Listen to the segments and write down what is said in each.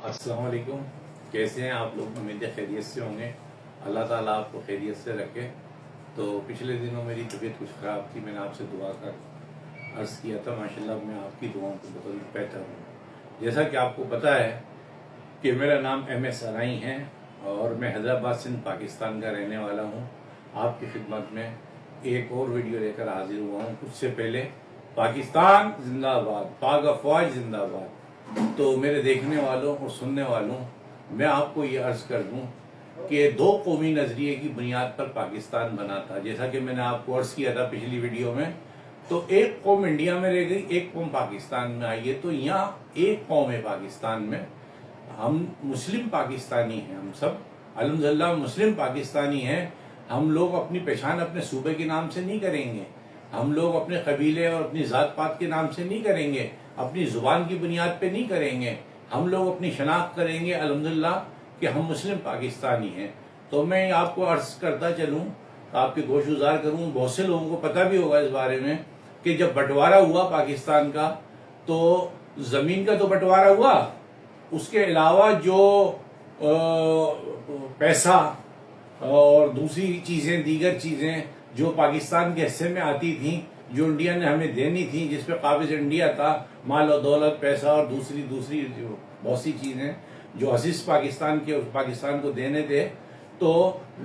السلام علیکم، کیسے ہیں آپ لوگ؟ امید ہے خیریت سے ہوں گے۔ اللہ تعالیٰ آپ کو خیریت سے رکھے۔ تو پچھلے دنوں میری طبیعت کچھ خراب تھی، میں نے آپ سے دعا کر عرض کیا تھا، ماشاءاللہ میں آپ کی دعاؤں کو بہت بہتر ہوں۔ جیسا کہ آپ کو پتہ ہے کہ میرا نام MS ارائیں ہے اور میں حیدرآباد سندھ پاکستان کا رہنے والا ہوں۔ آپ کی خدمت میں ایک اور ویڈیو لے کر حاضر ہوا ہوں۔ کچھ سے پہلے پاکستان زندہ آباد، پاک افواج زندہ آباد۔ تو میرے دیکھنے والوں اور سننے والوں، میں آپ کو یہ عرض کر دوں کہ دو قومی نظریے کی بنیاد پر پاکستان بنا تھا، جیسا کہ میں نے آپ کو عرض کیا تھا پچھلی ویڈیو میں۔ تو ایک قوم انڈیا میں رہ گئی، ایک قوم پاکستان میں آئی ہے۔ تو یہاں ایک قوم ہے پاکستان میں، ہم مسلم پاکستانی ہیں، ہم سب الحمدللہ مسلم پاکستانی ہیں۔ ہم لوگ اپنی پہچان اپنے صوبے کے نام سے نہیں کریں گے، ہم لوگ اپنے قبیلے اور اپنی ذات پات کے نام سے نہیں کریں گے، اپنی زبان کی بنیاد پہ نہیں کریں گے۔ ہم لوگ اپنی شناخت کریں گے الحمدللہ کہ ہم مسلم پاکستانی ہیں۔ تو میں آپ کو عرض کرتا چلوں، آپ کے گوش گزار کروں، بہت سے لوگوں کو پتہ بھی ہوگا اس بارے میں کہ جب بٹوارا ہوا پاکستان کا، تو زمین کا تو بٹوارا ہوا، اس کے علاوہ جو پیسہ اور دوسری چیزیں، دیگر چیزیں جو پاکستان کے حصے میں آتی تھیں، جو انڈیا نے ہمیں دینی تھیں، جس پہ قابض انڈیا تھا، مال و دولت، پیسہ اور دوسری جو بہت سی چیزیں جو عزیز پاکستان کو دینے تھے، تو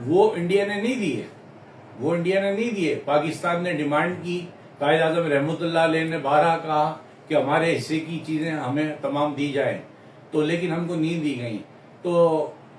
وہ انڈیا نے نہیں دیے۔ پاکستان نے ڈیمانڈ کی، قائد اعظم رحمۃ اللہ علیہ نے بارہا کہا کہ ہمارے حصے کی چیزیں ہمیں تمام دی جائیں، تو لیکن ہم کو نہیں دی گئیں۔ تو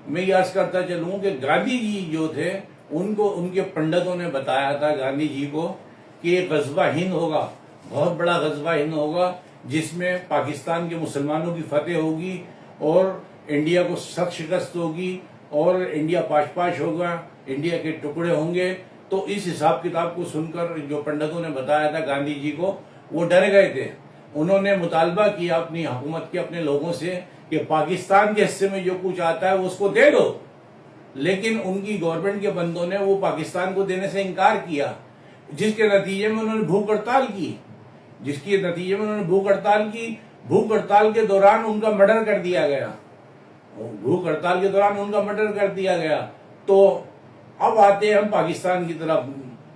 میں یہ عرض کرتا چلوں کہ گاندھی جی جو تھے، ان کے پنڈتوں نے بتایا تھا گاندھی جی کو کہ ایک غزوہ ہند ہوگا، بہت بڑا غزوہ ہند ہوگا، جس میں پاکستان کے مسلمانوں کی فتح ہوگی اور انڈیا کو سخت شکست ہوگی اور انڈیا پاش ہوگا، انڈیا کے ٹکڑے ہوں گے۔ تو اس حساب کتاب کو سن کر جو پنڈتوں نے بتایا تھا گاندھی جی کو، وہ ڈر گئے تھے۔ انہوں نے مطالبہ کیا اپنی حکومت کے، اپنے لوگوں سے کہ پاکستان کے حصے میں جو کچھ آتا ہے وہ اس کو دے دو، لیکن ان کی گورنمنٹ کے بندوں نے وہ پاکستان کو دینے سے انکار کیا، جس کے نتیجے میں انہوں نے بھوک ہڑتال کی۔ بھوک ہڑتال کے دوران ان کا مرڈر کر دیا گیا۔ تو اب آتے ہیں ہم پاکستان کی طرف۔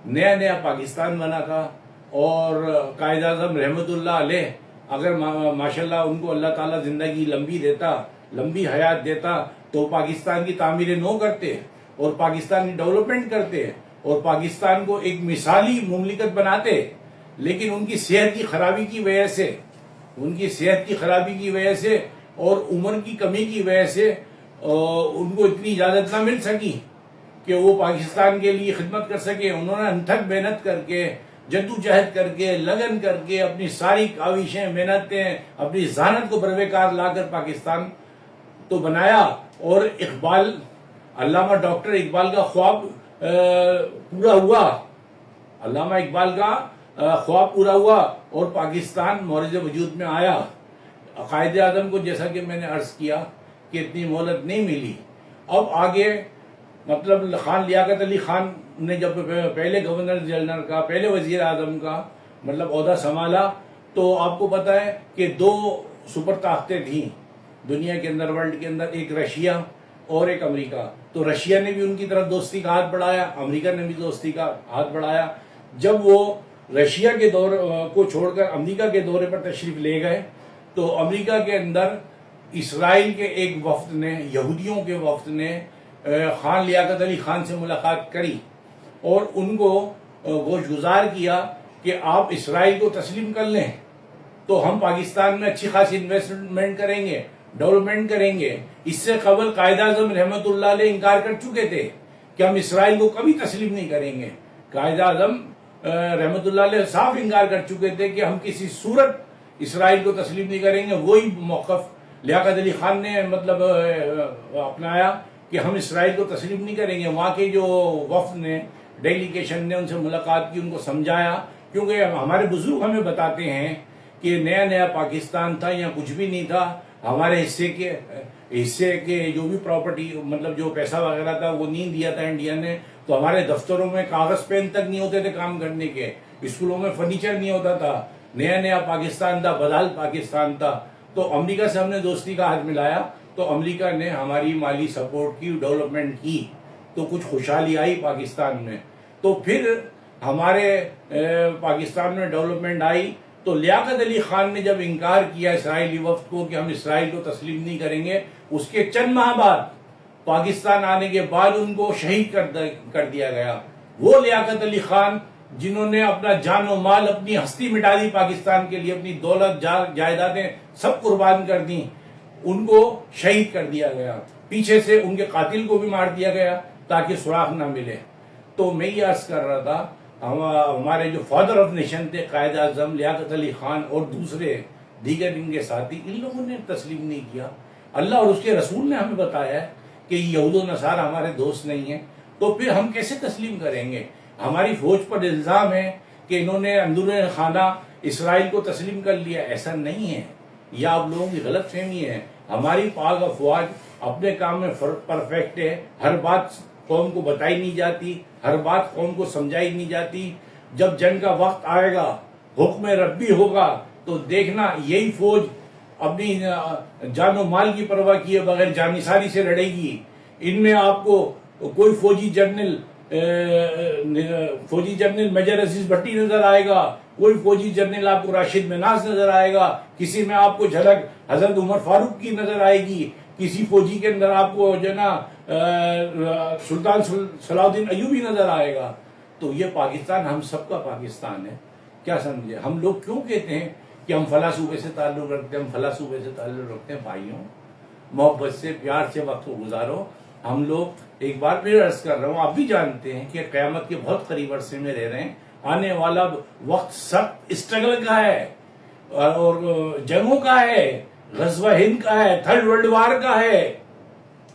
نیا پاکستان بنا تھا اور قائد اعظم رحمۃ اللہ علیہ، اگر ماشاءاللہ ان کو اللہ تعالیٰ زندگی لمبی حیات دیتا، تو پاکستان کی تعمیر نو کرتے اور پاکستان کی ڈیولپمنٹ کرتے اور پاکستان کو ایک مثالی مملکت بناتے۔ لیکن ان کی صحت کی خرابی کی وجہ سے اور عمر کی کمی کی وجہ سے ان کو اتنی اجازت نہ مل سکی کہ وہ پاکستان کے لیے خدمت کر سکے۔ انہوں نے انتھک محنت کر کے، جدوجہد کر کے، لگن کر کے، اپنی ساری کاوشیں، محنتیں، اپنی ذہانت کو بروے کار لا کر پاکستان تو بنایا۔ اور علامہ ڈاکٹر اقبال کا خواب پورا ہوا اور پاکستان مورد وجود میں آیا۔ قائد اعظم کو جیسا کہ میں نے عرض کیا کہ اتنی مہلت نہیں ملی۔ اب آگے مطلب خان لیاقت علی خان نے جب پہلے گورنر جنرل کا، پہلے وزیر اعظم کا مطلب عہدہ سنبھالا، تو آپ کو پتا ہے کہ دو سپر طاقتیں تھیں دنیا کے اندر، ورلڈ کے اندر، ایک رشیا اور ایک امریکہ۔ تو رشیا نے بھی ان کی طرف دوستی کا ہاتھ بڑھایا، امریکہ نے بھی دوستی کا ہاتھ بڑھایا۔ جب وہ رشیا کے دور کو چھوڑ کر امریکہ کے دورے پر تشریف لے گئے، تو امریکہ کے اندر اسرائیل کے ایک وفد نے، یہودیوں کے وفد نے خان لیاقت علی خان سے ملاقات کری اور ان کو گوش گزار کیا کہ آپ اسرائیل کو تسلیم کر لیں تو ہم پاکستان میں اچھی خاصی انویسٹمنٹ کریں گے، ڈیولپمنٹ کریں گے۔ اس سے قبل قائد اعظم رحمۃ اللہ علیہ انکار کر چکے تھے کہ ہم اسرائیل کو کبھی تسلیم نہیں کریں گے۔ قائد اعظم رحمۃ اللہ علیہ صاف انکار کر چکے تھے کہ ہم کسی صورت اسرائیل کو تسلیم نہیں کریں گے۔ وہی موقف لیاقت علی خان نے مطلب اپنایا کہ ہم اسرائیل کو تسلیم نہیں کریں گے۔ وہاں کے جو وفد نے، ڈیلیگیشن نے ان سے ملاقات کی، ان کو سمجھایا، کیونکہ ہمارے بزرگ ہمیں بتاتے ہیں کہ نیا پاکستان تھا، یہاں کچھ بھی نہیں تھا۔ ہمارے حصے کے جو بھی پراپرٹی مطلب جو پیسہ وغیرہ تھا وہ نہیں دیا تھا انڈیا نے۔ تو ہمارے دفتروں میں کاغذ پین تک نہیں ہوتے تھے کام کرنے کے، اسکولوں میں فرنیچر نہیں ہوتا تھا۔ نیا پاکستان تھا، بدال پاکستان تھا۔ تو امریکہ سے ہم نے دوستی کا ہاتھ ملایا، تو امریکہ نے ہماری مالی سپورٹ کی، ڈیولپمنٹ کی، تو کچھ خوشحالی آئی پاکستان میں. تو پھر ہمارے پاکستان میں ڈیولپمنٹ آئی تو لیاقت علی خان نے جب انکار کیا اسرائیلی وفد کو کہ ہم اسرائیل کو تسلیم نہیں کریں گے، اس کے چند ماہ بعد پاکستان آنے کے بعد ان کو شہید کر دیا گیا. وہ لیاقت علی خان جنہوں نے اپنا جان و مال، اپنی ہستی مٹا دی پاکستان کے لیے، اپنی دولت جائیدادیں سب قربان کر دیں، ان کو شہید کر دیا گیا. پیچھے سے ان کے قاتل کو بھی مار دیا گیا تاکہ سراغ نہ ملے. تو میں یہ عرض کر رہا تھا، ہمارے جو فادر آف نیشن تھے قائد اعظم لیاقت علی خان اور دوسرے دیگر ان کے ساتھی، ان لوگوں نے تسلیم نہیں کیا. اللہ اور اس کے رسول نے ہمیں بتایا ہے کہ یہود و نصارہ ہمارے دوست نہیں ہیں، تو پھر ہم کیسے تسلیم کریں گے؟ ہماری فوج پر الزام ہے کہ انہوں نے اندرون خانہ اسرائیل کو تسلیم کر لیا. ایسا نہیں ہے، یہ آپ لوگوں کی غلط فہمی ہے. ہماری پاک افواج اپنے کام میں پرفیکٹ ہے. ہر بات قوم کو بتائی نہیں جاتی، ہر بات قوم کو سمجھائی نہیں جاتی. جب جنگ کا وقت آئے گا، حکم ربی ہوگا، تو دیکھنا یہی فوج اپنی جان و مال کی پرواہ کیے بغیر جانثاری سے لڑے گی. ان میں آپ کو کوئی فوجی جنرل میجر عزیز بھٹی نظر آئے گا، کوئی فوجی جنرل آپ کو راشد مناز نظر آئے گا، کسی میں آپ کو جھلک حضرت عمر فاروق کی نظر آئے گی، کسی فوجی کے اندر آپ کو جو نا سلطان صلاح الدین ایوبی نظر آئے گا. تو یہ پاکستان ہم سب کا پاکستان ہے. کیا سمجھے؟ ہم لوگ کیوں کہتے ہیں کہ ہم فلاں صوبے سے تعلق رکھتے ہیں، ہم فلاں صوبے سے تعلق رکھتے ہیں؟ بھائیوں، محبت سے، پیار سے وقت کو گزارو. ہم لوگ ایک بار پھر عرض کر رہا ہوں، آپ بھی جانتے ہیں کہ قیامت کے بہت قریب عرصے میں رہ رہے ہیں. آنے والا وقت سخت اسٹرگل کا ہے اور جنگوں کا ہے، غزوہ ہند کا ہے، تھرڈ ورلڈ وار کا ہے.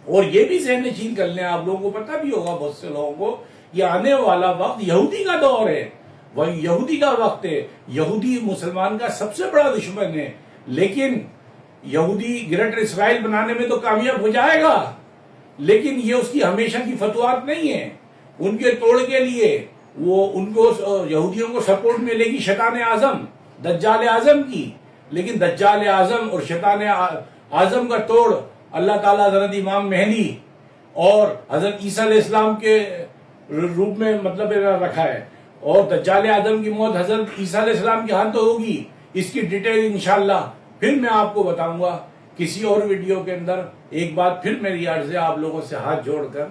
اور یہ بھی ذہن نشین کر لیں، آپ لوگوں کو پتہ بھی ہوگا بہت سے لوگوں کو، یہ آنے والا وقت یہودی کا دور ہے، وہ یہودی کا وقت ہے. یہودی مسلمان کا سب سے بڑا دشمن ہے، لیکن یہودی گریٹر اسرائیل بنانے میں تو کامیاب ہو جائے گا، لیکن یہ اس کی ہمیشہ کی فتوحات نہیں ہے. ان کے توڑ کے لیے وہ ان کو یہودیوں کو سپورٹ ملے گی شیطان اعظم، دجال اعظم کی. لیکن دجال اعظم اور شیطان اعظم کا توڑ اللہ تعالیٰ حضرت امام مہدی اور حضرت عیسیٰ علیہ السلام کے روپ میں مطلب رکھا ہے. اور دجال اعظم کی موت حضرت عیسیٰ علیہ السلام کے ہاتھوں ہوگی. اس کی ڈیٹیل انشاءاللہ پھر میں آپ کو بتاؤں گا کسی اور ویڈیو کے اندر. ایک بات پھر میری عرض ہے آپ لوگوں سے ہاتھ جوڑ کر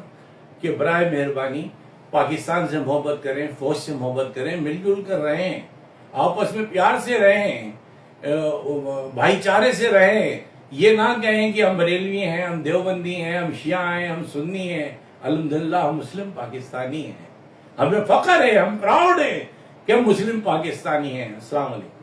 کہ برائے مہربانی پاکستان سے محبت کریں، فوج سے محبت کریں، مل جل کر رہیں، آپس میں پیار سے رہیں، بھائی چارے سے رہیں. یہ نہ کہیں کہ ہم بریلوی ہیں، ہم دیوبندی ہیں، ہم شیعہ ہیں، ہم سنی ہیں. الحمدللہ ہم مسلم پاکستانی ہیں، ہمیں فخر ہے، ہم پراؤڈ ہیں کہ ہم مسلم پاکستانی ہیں. السلام علیکم.